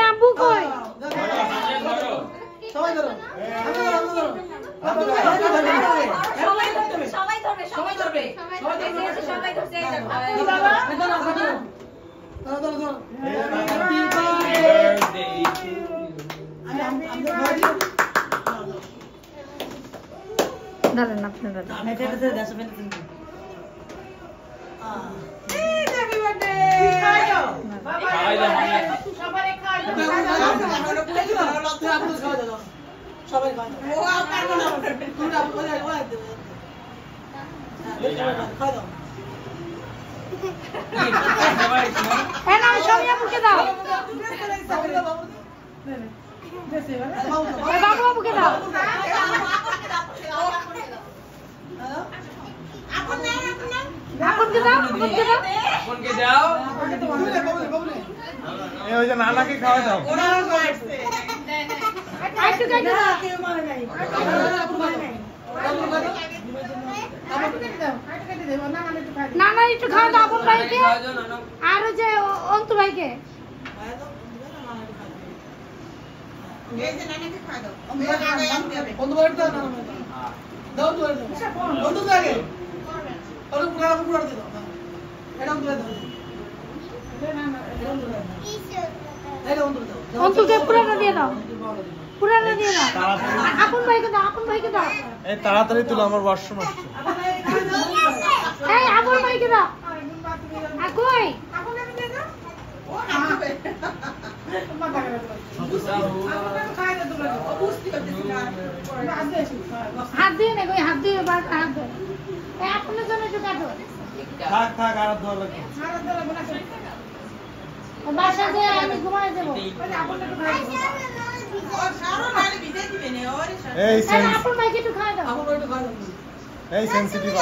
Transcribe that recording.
আব্বু কই? সবাই ধরো। সবাই ধরবে। দাঁড়ান আপনারা। সবাই খাওয়া সবাই আপুকে দাও। বাবু বাবুকে দাও। আপনকে দাও। আপনকে দাও। এই ওই যে নানাকে খাওয়া দাও। আইটু গাইতে দাও। নানা একটু খাওয়া দাও আপন ভাইকে আর ওই যে অন্তু ভাইকে। অন্তুকে পুরানো দিয়ে দাও। পুরানো দিয়ে দাও। আপন ভাইকে দাও। আপন ভাইকে দাও। এই তাড়াতাড়ি তুলো আমার ওয়াশরুম আসছে। এই আপন ভাইকে দাও। আর কই? হাত দিয়ে নে কই হাত দিয়ে হাত দে। এই আপনার জন্য একটু কাটো। থাক থাক আর ধোয়া লাগবে। বাসা যে আমি ঘুমায় দেব। এই আপন ভাইকে একটু খাওয়া দাও। এই সেনসিটিভ